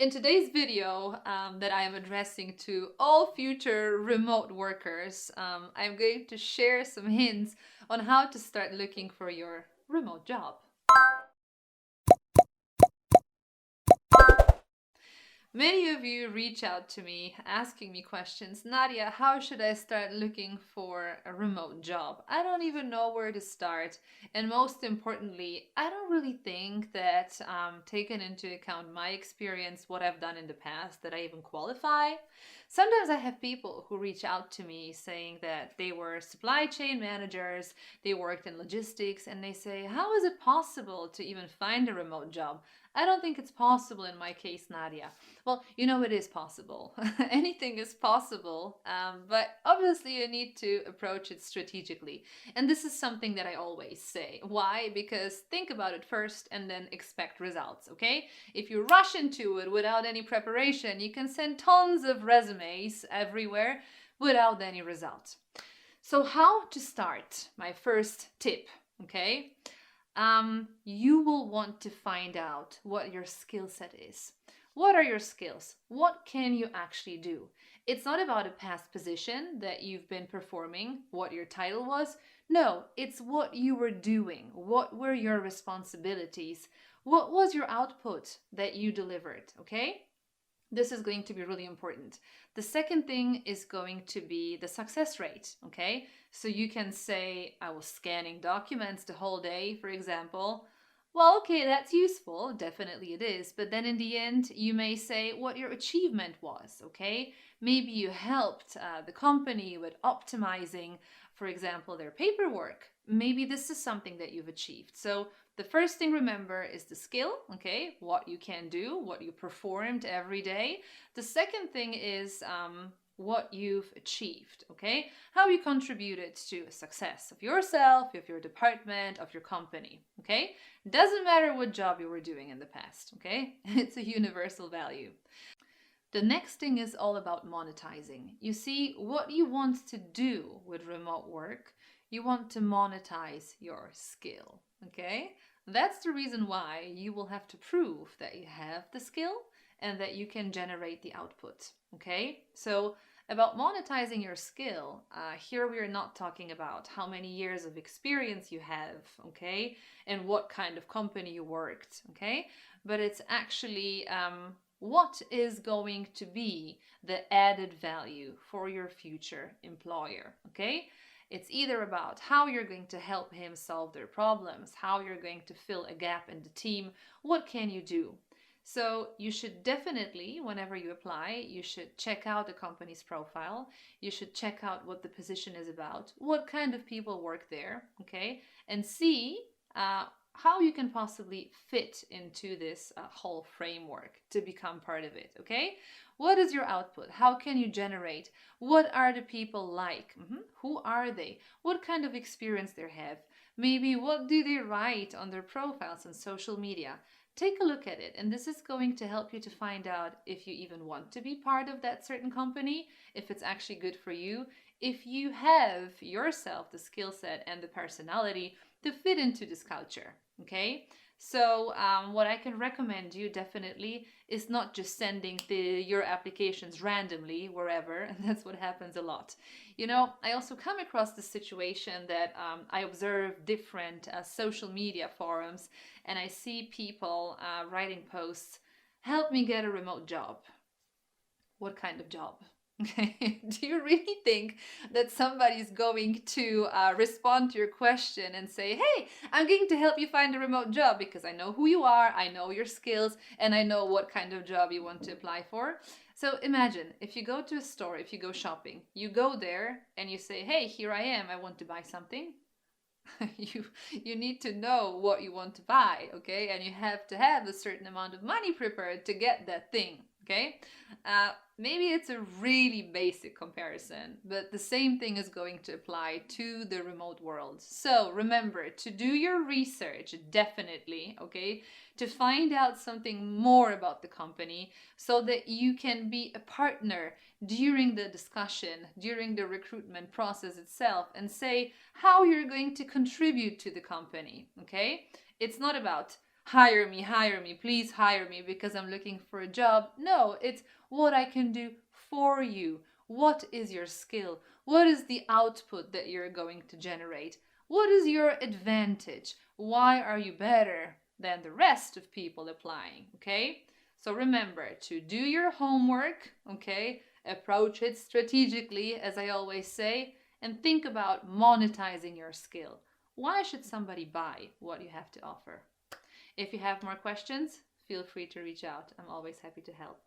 In today's video that I am addressing to all future remote workers, I'm going to share some hints on how to start looking for your remote job. Many of you reach out to me asking me questions. Nadia, how should I start looking for a remote job? I don't even know where to start. And most importantly, I don't really think that taken into account my experience, what I've done in the past, that I even qualify. Sometimes I have people who reach out to me saying that they were supply chain managers, they worked in logistics, and they say, how is it possible to even find a remote job? I don't think it's possible in my case, Nadia. Well, it is possible. Anything is possible, but obviously you need to approach it strategically. And this is something that I always say. Why? Because think about it first and then expect results, okay? If you rush into it without any preparation, you can send tons of resumes everywhere without any result. So how to start? My first tip, okay? You will want to find out what your skill set is. What are your skills? What can you actually do? It's not about a past position that you've been performing, what your title was. No, it's what you were doing. What were your responsibilities? What was your output that you delivered? Okay? This is going to be really important. The second thing is going to be the success rate, okay? So you can say, I was scanning documents the whole day, for example. Well, okay, that's useful, definitely it is, but then in the end, you may say what your achievement was, okay? Maybe you helped the company with optimizing, for example, their paperwork. Maybe this is something that you've achieved. So the first thing, remember, is the skill, okay? What you can do, what you performed every day. The second thing is what you've achieved, okay? How you contributed to a success of yourself, of your department, of your company, okay? Doesn't matter what job you were doing in the past, okay? It's a universal value. The next thing is all about monetizing. You see, what you want to do with remote work, you want to monetize your skill, okay? That's the reason why you will have to prove that you have the skill and that you can generate the output, okay? So about monetizing your skill, here we are not talking about how many years of experience you have, okay? And what kind of company you worked, okay? But it's actually what is going to be the added value for your future employer, okay? It's either about how you're going to help him solve their problems, how you're going to fill a gap in the team, what can you do? So you should definitely, whenever you apply, you should check out the company's profile. You should check out what the position is about, what kind of people work there, okay? And see how you can possibly fit into this whole framework to become part of it, okay? What is your output? How can you generate? What are the people like? Who are they? What kind of experience they have? Maybe what do they write on their profiles on social media? Take a look at it, and this is going to help you to find out if you even want to be part of that certain company, if it's actually good for you, if you have yourself the skill set and the personality to fit into this culture, okay? So what I can recommend you definitely is not just sending your applications randomly wherever, and that's what happens a lot. I also come across the situation that I observe different social media forums, and I see people writing posts, help me get a remote job. What kind of job? Okay. Do you really think that somebody's going to respond to your question and say, hey, I'm going to help you find a remote job because I know who you are, I know your skills, and I know what kind of job you want to apply for? So imagine if you go to a store, if you go shopping, you go there and you say, hey, here I am, I want to buy something. you need to know what you want to buy, okay? And you have to have a certain amount of money prepared to get that thing, okay? Maybe it's a really basic comparison, but the same thing is going to apply to the remote world. So remember to do your research, definitely, okay? To find out something more about the company so that you can be a partner during the discussion, during the recruitment process itself, and say how you're going to contribute to the company, okay? It's not about hire me, please hire me because I'm looking for a job. No, it's what I can do for you. What is your skill? What is the output that you're going to generate? What is your advantage? Why are you better than the rest of people applying? Okay? So remember to do your homework, okay? Approach it strategically, as I always say, and think about monetizing your skill. Why should somebody buy what you have to offer? If you have more questions, feel free to reach out. I'm always happy to help.